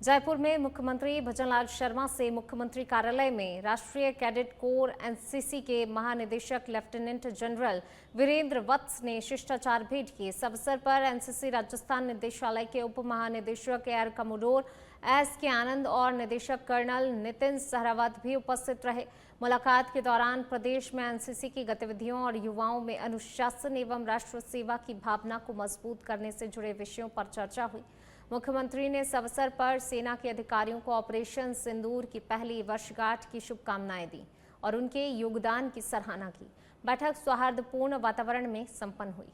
जयपुर में मुख्यमंत्री भजनलाल शर्मा से मुख्यमंत्री कार्यालय में राष्ट्रीय कैडेट कोर एनसीसी के महानिदेशक लेफ्टिनेंट जनरल वीरेंद्र वत्स ने शिष्टाचार भेंट की। इस अवसर पर एनसीसी राजस्थान निदेशालय के उप महानिदेशक एयर कमोडोर एस.के. आनंद और निदेशक कर्नल नितिन सहरावत भी उपस्थित रहे। मुलाकात के दौरान प्रदेश में एनसीसी की गतिविधियों और युवाओं में अनुशासन एवं राष्ट्र सेवा की भावना को मजबूत करने से जुड़े विषयों पर चर्चा हुई। मुख्यमंत्री ने इस अवसर पर सेना के अधिकारियों को ऑपरेशन सिंदूर की पहली वर्षगांठ की शुभकामनाएं दी और उनके योगदान की सराहना की। बैठक सौहार्दपूर्ण वातावरण में संपन्न हुई।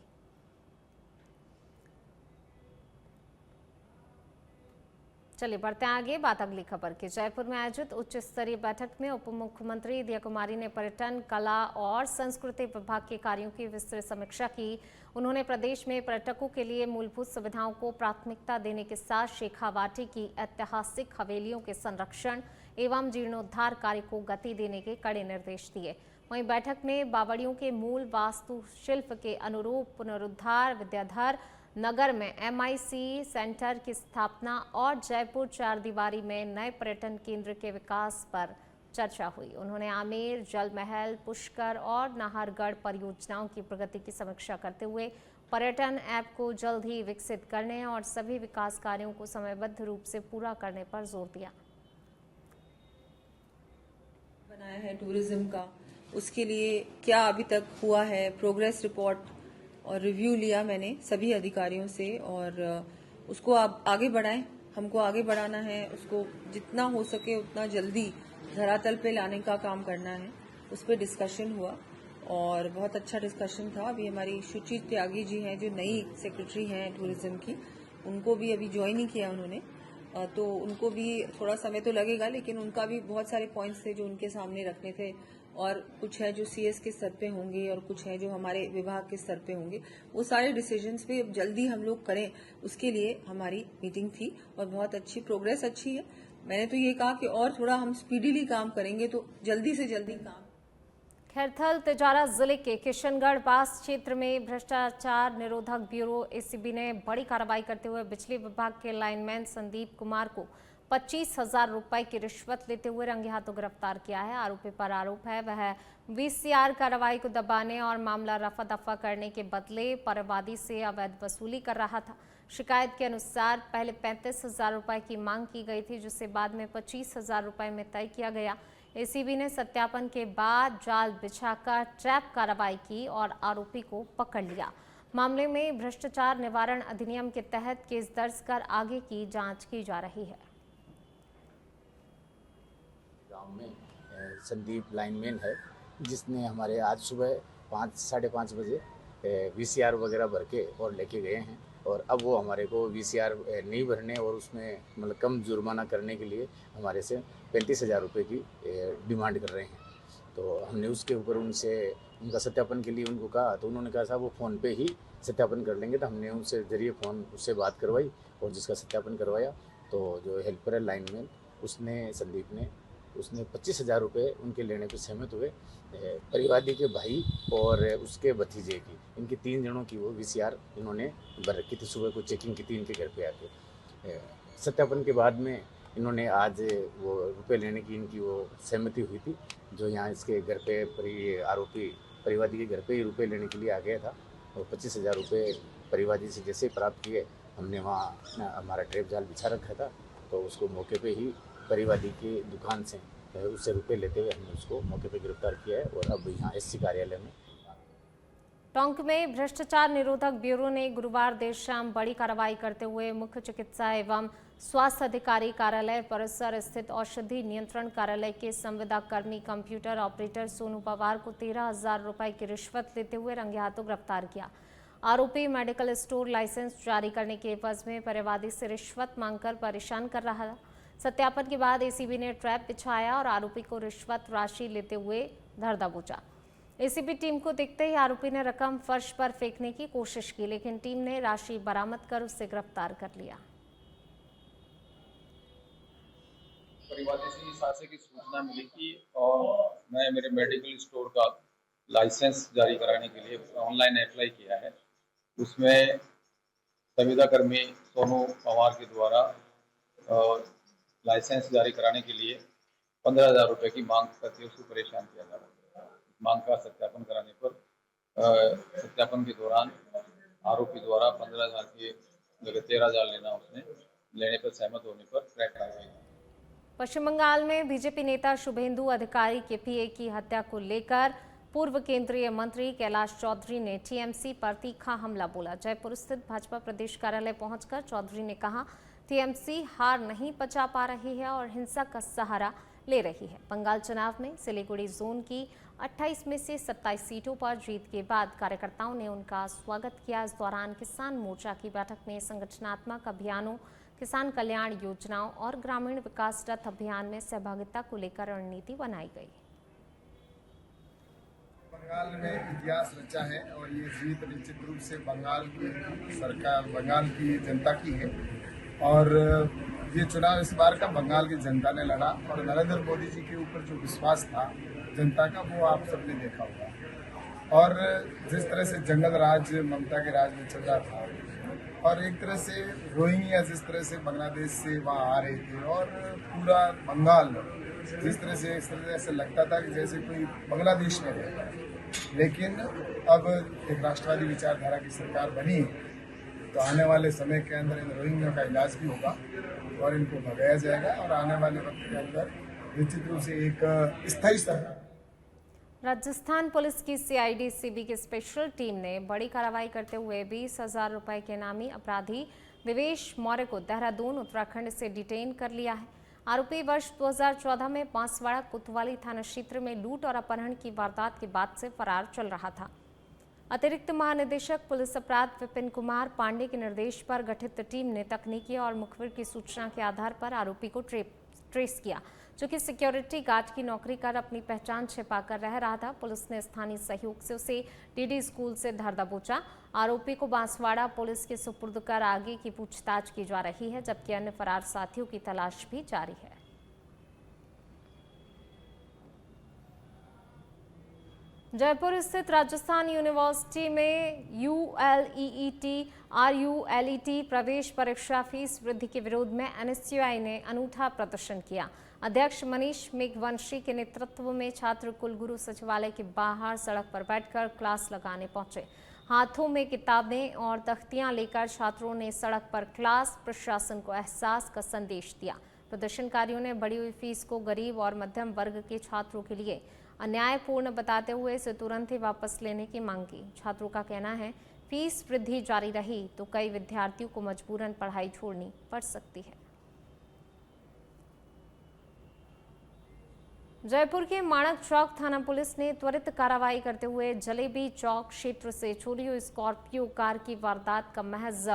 चलिए बढ़ते हैं आगे, बात अगली खबर की। जयपुर में आयोजित उच्च स्तरीय बैठक में उप मुख्यमंत्री दिया कुमारी ने पर्यटन, कला और संस्कृति विभाग के कार्यों की विस्तृत समीक्षा की। उन्होंने प्रदेश में पर्यटकों के लिए मूलभूत सुविधाओं को प्राथमिकता देने के साथ शेखावाटी की ऐतिहासिक हवेलियों के संरक्षण एवं जीर्णोद्धार कार्य को गति देने के कड़े निर्देश दिए। वहीं बैठक में बावड़ियों के मूल वास्तुशिल्प के अनुरूप पुनरुद्धार, विद्याधर नगर में MIC सेंटर की स्थापना और जयपुर चार दीवारी में नए पर्यटन केंद्र के विकास पर चर्चा हुई। उन्होंने आमेर, जल महल, पुष्कर और नाहरगढ़ परियोजनाओं की प्रगति की समीक्षा करते हुए पर्यटन ऐप को जल्द ही विकसित करने और सभी विकास कार्यों को समयबद्ध रूप से पूरा करने पर जोर दिया। बनाया है टूरिज्म का, उसके लिए क्या अभी तक हुआ है, प्रोग्रेस रिपोर्ट और रिव्यू लिया मैंने सभी अधिकारियों से और उसको आप आगे बढ़ाएं। हमको आगे बढ़ाना है, उसको जितना हो सके उतना जल्दी धरातल पे लाने का काम करना है। उस पर डिस्कशन हुआ और बहुत अच्छा डिस्कशन था। अभी हमारी शुचि त्यागी जी हैं जो नई सेक्रेटरी हैं टूरिज्म की, उनको भी अभी ज्वाइन ही किया उन्होंने, तो उनको भी थोड़ा समय तो लगेगा, लेकिन उनका भी बहुत सारे पॉइंट्स थे जो उनके सामने रखने थे और कुछ है जो CS के स्तर पे होंगे और कुछ है जो हमारे विभाग के स्तर पे होंगे। वो सारे डिसीजंस पे जल्दी हम लोग करें, उसके लिए हमारी मीटिंग थी और बहुत अच्छी प्रोग्रेस अच्छी है। मैंने तो ये कहा कि और थोड़ा हम स्पीडीली काम करेंगे तो जल्दी से जल्दी काम। खैरथल तिजारा जिले के किशनगढ़ पास क्षेत्र में भ्रष्टाचार निरोधक ब्यूरो ACB ने बड़ी कार्रवाई करते हुए बिजली विभाग के लाइनमैन संदीप कुमार को 25,000 रुपए की रिश्वत लेते हुए रंगे हाथों गिरफ्तार किया है। आरोपी पर आरोप है वह VCR कार्रवाई को दबाने और मामला रफा दफा करने के बदले परिवादी से अवैध वसूली कर रहा था। शिकायत के अनुसार पहले 35,000 रुपए की मांग की गई थी, जिसे बाद में 25,000 रुपए में तय किया गया। ACB ने सत्यापन के बाद जाल बिछाकर ट्रैप कार्रवाई की और आरोपी को पकड़ लिया। मामले में भ्रष्टाचार निवारण अधिनियम के तहत केस दर्ज कर आगे की जांच की जा रही है। गांव में संदीप लाइनमैन है जिसने हमारे आज सुबह 5-5:30 बजे VCR वगैरह भर के और लेके गए हैं और अब वो हमारे को VCR नहीं भरने और उसमें मतलब कम जुर्माना करने के लिए हमारे से 35,000 रुपये की डिमांड कर रहे हैं। तो हमने उसके ऊपर उनसे उनका सत्यापन के लिए उनको कहा, तो उन्होंने कहा साहब वो फ़ोन पे ही सत्यापन कर लेंगे। तो हमने उनसे जरिए फ़ोन उससे बात करवाई और जिसका सत्यापन करवाया तो जो हेल्पर है लाइनमैन उसने 25,000 रुपये उनके लेने पर सहमत हुए। परिवादी के भाई और उसके भतीजे की, इनकी 3 जनों की वो VCR इन्होंने भर रखी थी। सुबह को चेकिंग की थी इनके घर पे आके। सत्यापन के बाद में इन्होंने आज वो रुपए लेने की इनकी वो सहमति हुई थी। जो यहाँ इसके घर पे आरोपी परिवादी के घर पे ही रुपये लेने के लिए आ गया था और 25,000 रुपये परिवादी से जैसे प्राप्त किए, हमने वहाँ हमारा ट्रैप जाल बिछा रखा था, तो उसको मौके पे ही परिवादी की दुकान से उससे रुपए लेते हुए हमने उसको मौके पे गिरफ्तार किया है और अब यहाँ SC कार्यालय में। टोंक में भ्रष्टाचार निरोधक ब्यूरो ने गुरुवार देर शाम बड़ी कार्रवाई करते हुए मुख्य चिकित्सा एवं स्वास्थ्य अधिकारी कार्यालय परिसर स्थित औषधि नियंत्रण कार्यालय के संविदा कर्मी कंप्यूटर ऑपरेटर सोनू पवार को 13,000 रुपए की रिश्वत लेते हुए रंगे हाथों गिरफ्तार किया। आरोपी मेडिकल स्टोर लाइसेंस जारी करने के एवज में परिवादी से रिश्वत मांगकर परेशान कर रहा था। सत्यापन के बाद ACB ने ट्रैप बिछाया और आरोपी को रिश्वत राशि लेते हुए धर दबोचा। ACB टीम को देखते ही आरोपी ने रकम फर्श पर फेंकने की कोशिश की, लेकिन टीम ने राशि बरामद कर उसे गिरफ्तार कर लिया। परिवादी से इस आशय की सूचना मिली कि और मैं मेरे मेडिकल स्टोर का लाइसेंस जारी कराने के लिए ऑनलाइन अप्लाई किया है। उसमें संविदा कर्मी सोनू पवार के द्वारा लाइसेंस जारी कराने के लिए 15,000 रुपये की मांग करके उसको परेशान किया जा रहा है। मांग का सत्यापन कराने पर सत्यापन के दौरान आरोपी द्वारा 15,000 की जगह 13,000 लेने पर सहमत होने पर ट्रैक कार्रवाई की। पश्चिम बंगाल में बीजेपी नेता शुभेंदु अधिकारी के पीए की हत्या को लेकर पूर्व केंद्रीय मंत्री कैलाश चौधरी ने टीएमसी पर तीखा हमला बोला। जयपुर स्थित भाजपा प्रदेश कार्यालय पहुंचकर चौधरी ने कहा, टीएमसी हार नहीं पचा पा रही है और हिंसा का सहारा ले रही है। बंगाल चुनाव में सिलीगुड़ी जोन की 28 में से 27 सीटों पर जीत के बाद कार्यकर्ताओं ने उनका स्वागत किया। इस दौरान किसान मोर्चा की बैठक में संगठनात्मक अभियानों, किसान कल्याण योजनाओं और ग्रामीण विकास रथ अभियान में सहभागिता को लेकर रणनीति बनाई गई। बंगाल में इतिहास रचा है और ये जीत निश्चित रूप से बंगाल की सरकार, बंगाल की जनता की है और ये चुनाव इस बार का बंगाल की जनता ने लड़ा और नरेंद्र मोदी जी के ऊपर जो विश्वास था जनता का, वो आप सबने देखा होगा। और जिस तरह से जंगल राज ममता के राज में चल रहा था और एक तरह से रोहिंग्या जिस तरह से बांग्लादेश से वहाँ आ रहे थे और पूरा बंगाल जिस तरह से इस तरह से लगता था कि जैसे कोई बांग्लादेश में रहता है, लेकिन अब एक राष्ट्रवादी विचारधारा की सरकार बनी है तो आने वाले समय के अंदर इन रोहिंग्या का इलाज भी होगा और इनको भगाया जाएगा और आने वाले वक्त के अंदर निश्चित रूप से एक स्थायी सरकार। राजस्थान पुलिस की सीआईडी सीबी की स्पेशल टीम ने बड़ी कार्रवाई करते हुए 20,000 रुपए के इनामी अपराधी विवेश मौर्य को देहरादून, उत्तराखंड से डिटेन कर लिया है। आरोपी वर्ष 2014 में बांसवाड़ा कोतवाली थाना क्षेत्र में लूट और अपहरण की वारदात के बाद से फरार चल रहा था। अतिरिक्त महानिदेशक पुलिस अपराध विपिन कुमार पांडे के निर्देश पर गठित टीम ने तकनीकी और मुखबिर की सूचना के आधार पर आरोपी को ट्रेस किया, जो कि सिक्योरिटी गार्ड की नौकरी कर अपनी पहचान छिपाकर रह रहा था। पुलिस ने स्थानीय सहयोग से उसे डीडी स्कूल से धर दबोचा। आरोपी को बांसवाड़ा पुलिस के सुपुर्द कर आगे की पूछताछ की जा रही है, जबकि अन्य फरार साथियों की तलाश भी जारी है। जयपुर स्थित राजस्थान यूनिवर्सिटी में RULET प्रवेश परीक्षा फीस वृद्धि के विरोध में एनएसयूआई ने अनूठा प्रदर्शन किया। अध्यक्ष मनीष मेघवंशी के नेतृत्व में छात्र कुलगुरु सचिवालय के बाहर सड़क पर बैठकर क्लास लगाने पहुंचे। हाथों में किताबें और तख्तियां लेकर छात्रों ने सड़क पर क्लास प्रशासन को एहसास का संदेश दिया। प्रदर्शनकारियों ने बढ़ी हुई फीस को गरीब और मध्यम वर्ग के छात्रों के लिए अन्यायपूर्ण बताते हुए इसे तुरंत ही वापस लेने की मांग की। छात्रों का कहना है, फीस वृद्धि जारी रही तो कई विद्यार्थियों को मजबूरन पढ़ाई छोड़नी पड़ सकती है। जयपुर के माणक चौक थाना पुलिस ने त्वरित कार्रवाई करते हुए जलेबी चौक क्षेत्र से चोरी हुई स्कॉर्पियो कार की वारदात का महज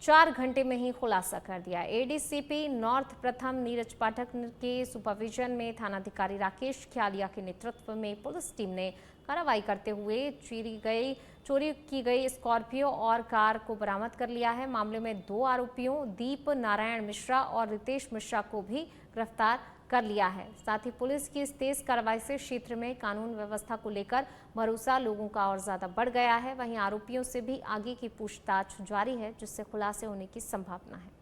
4 घंटे में ही खुलासा कर दिया। एडीसीपी नॉर्थ प्रथम नीरज पाठक के सुपरविजन में थानाधिकारी राकेश ख्यालिया के नेतृत्व में पुलिस टीम ने कार्रवाई करते हुए चोरी की गई स्कॉर्पियो और कार को बरामद कर लिया है। मामले में 2 आरोपियों दीप नारायण मिश्रा और रितेश मिश्रा को भी गिरफ्तार कर लिया है। साथ ही पुलिस की इस तेज कार्रवाई से क्षेत्र में कानून व्यवस्था को लेकर भरोसा लोगों का और ज्यादा बढ़ गया है। वहीं आरोपियों से भी आगे की पूछताछ जारी है, जिससे खुलासे होने की संभावना है।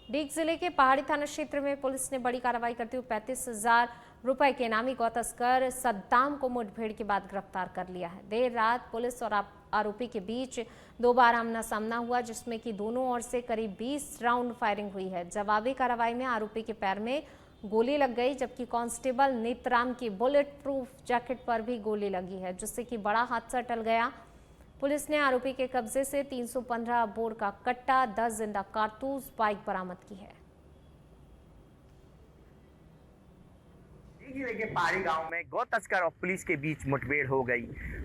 डीग जिले के पहाड़ी थाना क्षेत्र में पुलिस ने बड़ी कार्रवाई करते हुए 35,000 रुपए के इनामी गौ तस्कर सद्दाम को मुठभेड़ के बाद गिरफ्तार कर लिया है। देर रात पुलिस और आरोपी के बीच 2 बार आमना सामना हुआ, जिसमें कि दोनों ओर से करीब 20 राउंड फायरिंग हुई है। जवाबी कार्रवाई में आरोपी के पैर में गोली लग गई, जबकि कांस्टेबल नेतराम की बुलेट प्रूफ जैकेट पर भी गोली लगी है, जिससे कि बड़ा हादसा टल गया। पुलिस ने आरोपी के कब्जे से 315 बोर का कट्टा, 10 जिंदा कारतूस, बाइक बरामद की है। जिले के पहाड़ी गांव में गौ तस्कर और पुलिस के बीच मुठभेड़ हो गई।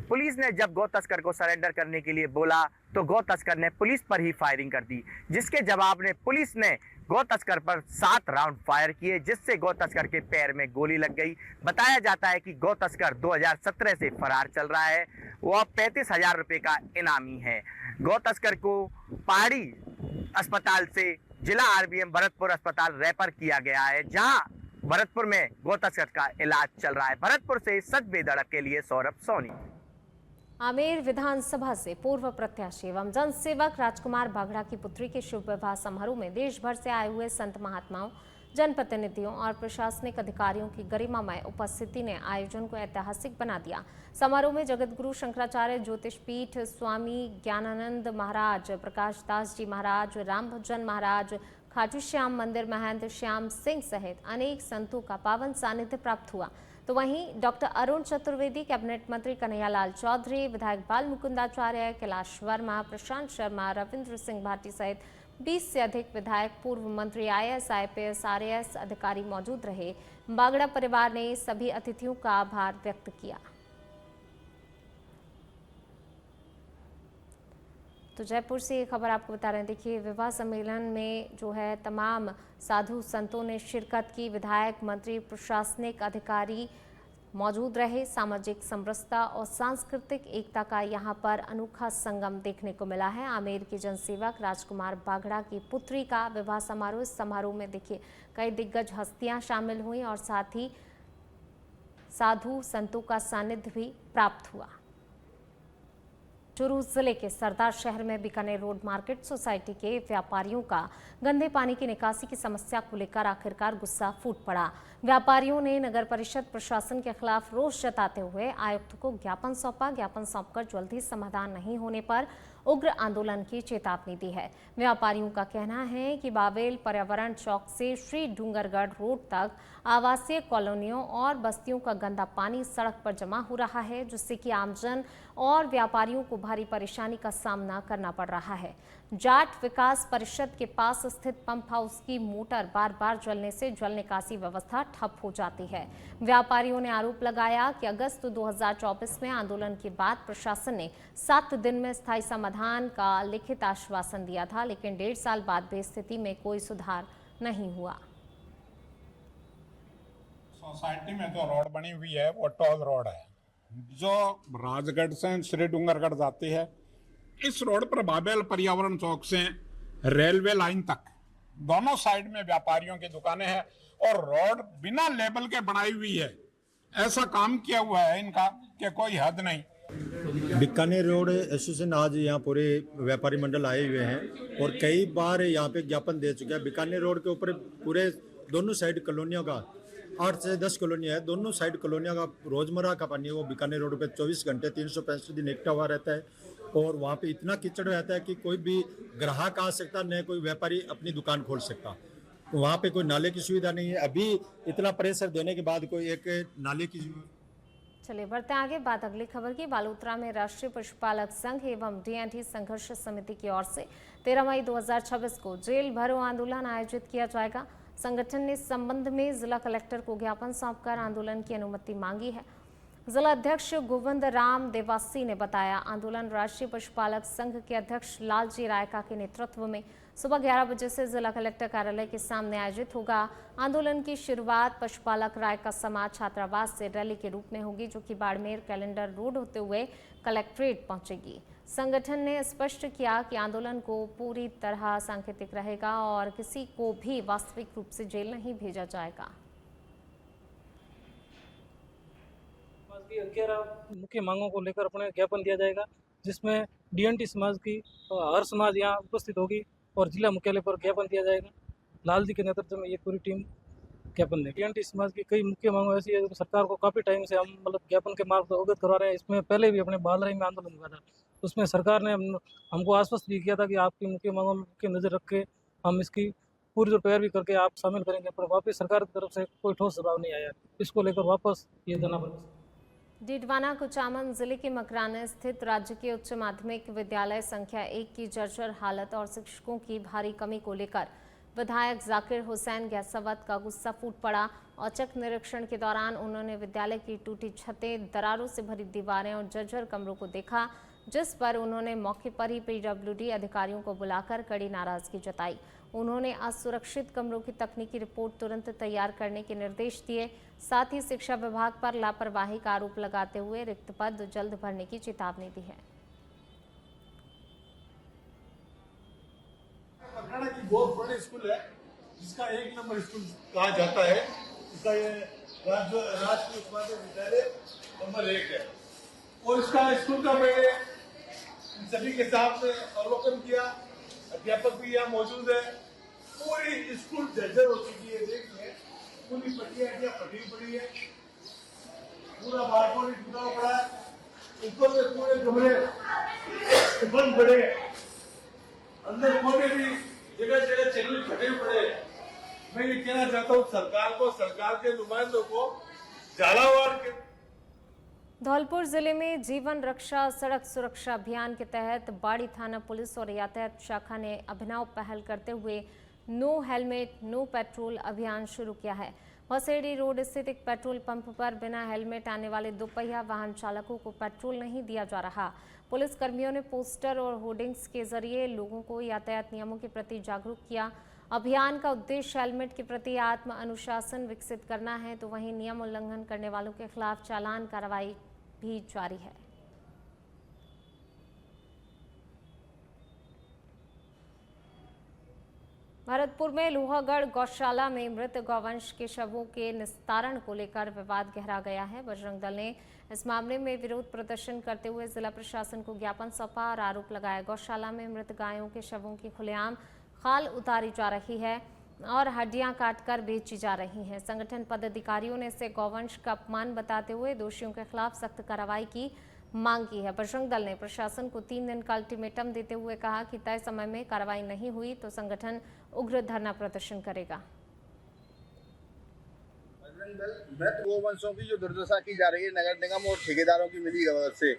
पुलिस ने जब गौ तस्कर को सरेंडर करने के लिए बोला तो गौ तस्कर ने पुलिस पर ही फायरिंग कर दी, जिसके जवाब में पुलिस ने गौ तस्कर पर 7 राउंड फायर किए, जिससे गौ तस्कर के पैर में गोली लग गई। बताया जाता है कि गौ तस्कर 2017 से फरार चल रहा है। वह 35,000 रुपए का इनामी है। गौ तस्कर को पहाड़ी अस्पताल से जिला RBM भरतपुर अस्पताल रेफर किया गया है, जहां भरतपुर में गौ तस्कर का इलाज चल रहा है। भरतपुर से सच बेधड़क के लिए सौरभ सोनी। आमेर विधानसभा से पूर्व प्रत्याशी एवं जनसेवक राजकुमार बागड़ा की पुत्री के शुभ विवाह समारोह में देश भर से आए हुए संत महात्माओं, जनप्रतिनिधियों और प्रशासनिक अधिकारियों की गरिमामय उपस्थिति ने आयोजन को ऐतिहासिक बना दिया। समारोह में जगतगुरु शंकराचार्य ज्योतिष पीठ स्वामी ज्ञानानंद महाराज, प्रकाश दास जी महाराज, राम भजन महाराज, खाटू श्याम मंदिर महंत श्याम सिंह सहित अनेक संतों का पावन सानिध्य प्राप्त हुआ। तो वहीं डॉक्टर अरुण चतुर्वेदी, कैबिनेट मंत्री कन्हैयालाल चौधरी, विधायक बाल मुकुंदाचार्य, कैलाश वर्मा, प्रशांत शर्मा, रविंद्र सिंह भाटी सहित 20 से अधिक विधायक, पूर्व मंत्री, IAS, IPS, RAS अधिकारी मौजूद रहे। बागड़ा परिवार ने सभी अतिथियों का आभार व्यक्त किया। तो जयपुर से ये खबर आपको बता रहे हैं। देखिए, विवाह सम्मेलन में जो है तमाम साधु संतों ने शिरकत की। विधायक, मंत्री, प्रशासनिक अधिकारी मौजूद रहे। सामाजिक समरसता और सांस्कृतिक एकता का यहाँ पर अनोखा संगम देखने को मिला है। आमेर के जनसेवक राजकुमार बागड़ा की पुत्री का विवाह समारोह। इस समारोह में देखिए कई दिग्गज हस्तियां शामिल हुई और साथ ही साधु संतों का सानिध्य भी प्राप्त हुआ। चूरू जिले के सरदार शहर में बीकानेर रोड मार्केट सोसाइटी के व्यापारियों का गंदे पानी की निकासी की समस्या को लेकर आखिरकार गुस्सा फूट पड़ा। व्यापारियों ने नगर परिषद प्रशासन के खिलाफ रोष जताते हुए आयुक्त को ज्ञापन सौंपा। ज्ञापन सौंपकर जल्दी समाधान नहीं होने पर उग्र आंदोलन की चेतावनी दी है। व्यापारियों का कहना है कि बावेल पर्यावरण चौक से श्री डूंगरगढ़ रोड तक आवासीय कॉलोनियों और बस्तियों का गंदा पानी सड़क पर जमा हो रहा है, जिससे कि आमजन और व्यापारियों को भारी परेशानी का सामना करना पड़ रहा है। जाट विकास परिषद के पास स्थित पंप हाउस की मोटर बार बार जलने से जल निकासी व्यवस्था ठप हो जाती है। व्यापारियों ने आरोप लगाया कि अगस्त 2024 में आंदोलन के बाद प्रशासन ने 7 दिन में स्थायी समाधान का लिखित आश्वासन दिया था, लेकिन 1.5 साल बाद भी स्थिति में कोई सुधार नहीं हुआ। सोसाइटी में जो रोड बनी हुई है वो टोल रोड है, जो राजगढ़ से श्री डूंगरगढ़ जाती है। इस रोड पर बाबेल पर्यावरण चौक से रेलवे लाइन तक दोनों साइड में व्यापारियों की दुकानें हैं और रोड बिना लेबल के बनाई हुई है। ऐसा काम किया हुआ है इनका कि कोई हद नहीं। बीकानेर रोड एसोसिएशन आज यहाँ पूरे व्यापारी मंडल आए हुए हैं और कई बार यहाँ पे ज्ञापन दे चुके हैं। बीकानेर रोड के ऊपर पूरे दोनों साइड कॉलोनियों का 8 से 10 कॉलोनियाँ है। दोनों साइड कॉलोनियों का रोजमर्रा का पानी है वो बीकानेर रोड पे 24 घंटे 365 दिन इकट्ठा हुआ रहता है और वहाँ पे इतना कीचड़ रहता है कि कोई भी ग्राहक आ सकता, न कोई व्यापारी अपनी दुकान खोल सकता। वहाँ पे कोई नाले की सुविधा नहीं है। अभी इतना प्रेशर देने के बाद कोई एक नाले की। चलिए बढ़ते हैं आगे। बात अगली खबर की। बालोतरा में राष्ट्रीय पशुपालक संघ एवं DNT संघर्ष समिति की ओर से 13 मई 2026 को जेल भरो आंदोलन आयोजित किया जाएगा। संगठन ने इस संबंध में जिला कलेक्टर को ज्ञापन सौंपकर आंदोलन की अनुमति मांगी है। जिला अध्यक्ष गोविंद राम देवासी ने बताया, आंदोलन राष्ट्रीय पशुपालक संघ के अध्यक्ष लालजी रायका के नेतृत्व में सुबह 11 बजे से जिला कलेक्टर कार्यालय के सामने आयोजित होगा। आंदोलन की शुरुआत पशुपालक रायका समाज छात्रावास से रैली के रूप में होगी, जो कि बाड़मेर कैलेंडर रोड होते हुए कलेक्ट्रेट पहुंचेगी। संगठन ने स्पष्ट किया कि आंदोलन को पूरी तरह सांकेतिक रहेगा और किसी को भी वास्तविक रूप से जेल नहीं भेजा जाएगा। 11 मुख्य मांगों को लेकर अपने ज्ञापन दिया जाएगा, जिसमें DNT समाज की हर समाज यहाँ उपस्थित होगी और जिला मुख्यालय पर ज्ञापन दिया जाएगा। लाल जी के नेतृत्व में ये पूरी टीम ज्ञापन देगी। DNT समाज की कई मुख्य मांगों ऐसी है, सरकार को काफ़ी टाइम से हम ज्ञापन के मार्ग अवगत करवा रहे हैं। इसमें पहले भी अपने बालराई में आंदोलन हुआ था, उसमें सरकार ने हमको आश्वस्त भी किया था कि आपकी मुख्य मांगों की नज़र रख के हम इसकी पूरी तैयार भी करके आप शामिल करेंगे, पर वापस सरकार की तरफ से कोई ठोस जवाब नहीं आया। इसको लेकर वापस ये जाना पड़ा। डीडवाना कुचामन जिले के मकराना स्थित राज्य के उच्च माध्यमिक विद्यालय संख्या 1 की जर्जर हालत और शिक्षकों की भारी कमी को लेकर विधायक जाकिर हुसैन गैसावत का गुस्सा फूट पड़ा। औचक निरीक्षण के दौरान उन्होंने विद्यालय की टूटी छतें, दरारों से भरी दीवारें और जर्जर कमरों को देखा, जिस पर उन्होंने मौके पर ही PWD अधिकारियों को बुलाकर कड़ी नाराजगी जताई। उन्होंने असुरक्षित कमरों की तकनीकी रिपोर्ट तुरंत तैयार करने के निर्देश दिए। साथ ही शिक्षा विभाग पर लापरवाही का आरोप लगाते हुए रिक्त पद जल्द भरने की चेतावनी दी है। मकराना की बहुत बड़ी स्कूल है, जिसका 1 नंबर स्कूल कहा जाता है। इसका ये राजकीय उच्च माध्यमिक विद्यालय नंबर 1 है। और इसका स्कूल का मैंने सभी के साथ अवलोकन किया। अध्यापक भी यहाँ मौजूद है। पूरी स्कूल जर्जर हो चुकी है, देखिए पूरी पट्टियाँ फटी पड़ी है, पूरा बारकोड टूटा पड़ा है, ऊपर में पूरे कमरे बंद पड़े, अंदर कोने भी जगह जगह चैनल फटे पड़े। मैं ये कहना चाहता हूँ सरकार को, सरकार के नुमाइंदों को झालावाड़ के धौलपुर जिले में जीवन रक्षा सड़क सुरक्षा अभियान के तहत बाड़ी थाना पुलिस और यातायात शाखा ने अभिनव पहल करते हुए नो हेलमेट नो पेट्रोल अभियान शुरू किया है। वसेड़ी रोड स्थित एक पेट्रोल पंप पर बिना हेलमेट आने वाले दोपहिया वाहन चालकों को पेट्रोल नहीं दिया जा रहा। पुलिस कर्मियों ने पोस्टर और होर्डिंग्स के जरिए लोगों को यातायात नियमों के प्रति जागरूक किया। अभियान का उद्देश्य हेलमेट के प्रति आत्म अनुशासन विकसित करना है, तो वहीं नियम उल्लंघन करने वालों के खिलाफ चालान कार्रवाई भी जारी है। भरतपुर में लोहागढ़ गौशाला में मृत गौवंश के शवों के निस्तारण को लेकर विवाद गहरा गया है। बजरंग दल ने इस मामले में विरोध प्रदर्शन करते हुए जिला प्रशासन को ज्ञापन सौंपा और आरोप लगाया गौशाला में मृत गायों के शवों की खुलेआम खाल उतारी जा रही है और हड्डियां काटकर बेची जा रही हैं। संगठन पदाधिकारियों ने इसे गौवंश का अपमान बताते हुए दोषियों के खिलाफ सख्त कार्रवाई की मांग की है। बजरंग दल ने प्रशासन को 3 दिन का अल्टीमेटम देते हुए कहा कि तय समय में कार्रवाई नहीं हुई तो संगठन उग्र धरना प्रदर्शन करेगा। बजरंग दल मृत गोवंशों की जो दुर्दशा की जा रही है नगर निगम और ठेकेदारों की मिली भगत से,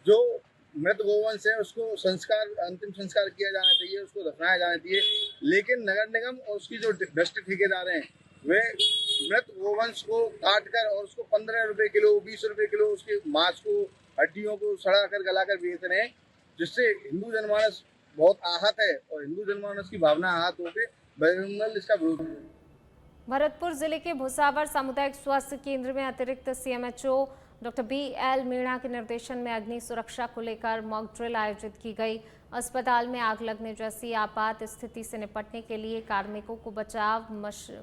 जो मृत गोवंश है उसको संस्कार, अंतिम संस्कार किया जाना चाहिए, उसको दफनाया जाना चाहिए। लेकिन नगर निगम और उसकी जो भ्रष्ट ठेकेदार हैं वे मृत गोवंश को काट कर और उसको 15 रुपए किलो, 20 रुपए किलो उसके मांस को, हड्डियों को सड़ा कर गला कर बेच रहे हैं, जिससे हिंदू जनमानस बहुत आहत है और हिंदू जनमानस की भावना आहत होकर बजरंग दल इसका विरोध। भरतपुर जिले के भुसावर सामुदायिक स्वास्थ्य केंद्र में अतिरिक्त सीएमएचओ डॉक्टर BL मीणा के निर्देशन में अग्नि सुरक्षा को लेकर मॉक ड्रिल आयोजित की गई। अस्पताल में आग लगने जैसी आपात स्थिति से निपटने के लिए कार्मिकों को बचाव,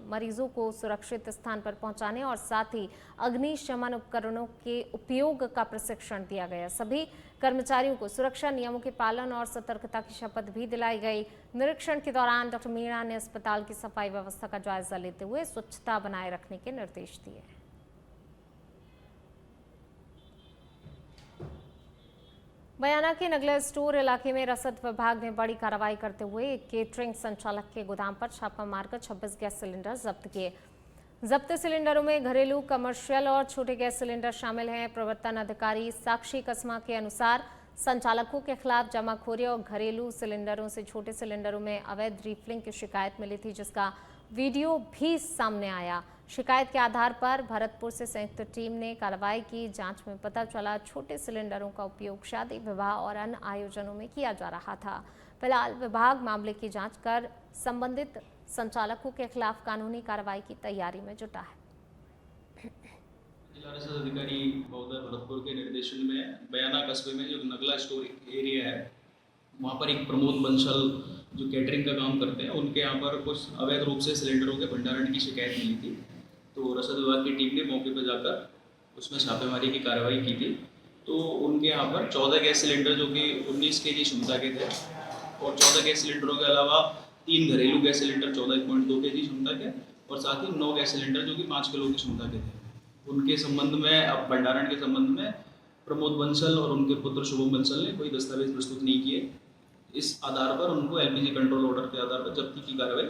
मरीजों को सुरक्षित स्थान पर पहुंचाने और साथ ही अग्निशमन उपकरणों के उपयोग का प्रशिक्षण दिया गया। सभी कर्मचारियों को सुरक्षा नियमों के पालन और सतर्कता की शपथ भी दिलाई गई। निरीक्षण के दौरान डॉक्टर मीणा ने अस्पताल की सफाई व्यवस्था का जायजा लेते हुए स्वच्छता बनाए रखने के निर्देश दिए। बयाना के नगला स्टोर इलाके में रसद विभाग ने बड़ी कार्रवाई करते हुए एक केटरिंग संचालक के गोदाम पर छापा मारकर 26 गैस सिलेंडर जब्त किए। जब्त सिलेंडरों में घरेलू, कमर्शियल और छोटे गैस सिलेंडर शामिल हैं। प्रवर्तन अधिकारी साक्षी कसमा के अनुसार संचालकों के खिलाफ जमाखोरी और घरेलू सिलेंडरों से छोटे सिलेंडरों में अवैध रिफिलिंग की शिकायत मिली थी, जिसका वीडियो भी सामने आया। शिकायत के आधार पर भरतपुर से संयुक्त टीम ने कार्रवाई की। जांच में पता चला छोटे सिलेंडरों का उपयोग शादी, विवाह और अन्य आयोजनों में किया जा रहा था। फिलहाल विभाग मामले की जांच कर संबंधित संचालकों के खिलाफ कानूनी कार्रवाई की तैयारी में जुटा है। जिला रसद अधिकारी महोदय भरतपुर के निर्देशन में बयाना कस्बे में जो नगला स्टोर एरिया है वहाँ पर एक प्रमोद बंसल जो कैटरिंग का काम करते हैं, उनके यहाँ पर कुछ अवैध रूप से सिलेंडरों के भंडारण की शिकायत मिली थी। तो रसद विभाग की टीम ने मौके पर जाकर उसमें छापेमारी की कार्रवाई की थी। तो उनके यहाँ पर 14 गैस सिलेंडर जो कि 19 kg क्षमता के थे और 14 गैस सिलेंडरों के अलावा 3 घरेलू गैस सिलेंडर 14.2 kg क्षमता के और साथ ही 9 गैस सिलेंडर जो कि 5 किलो की क्षमता के थे। उनके संबंध में, अब भंडारण के संबंध में प्रमोद बंसल और उनके पुत्र शुभम बंसल ने कोई दस्तावेज प्रस्तुत नहीं किए। इस आधार पर उनको LPG कंट्रोल ऑर्डर के आधार पर जब्ती की कार्रवाई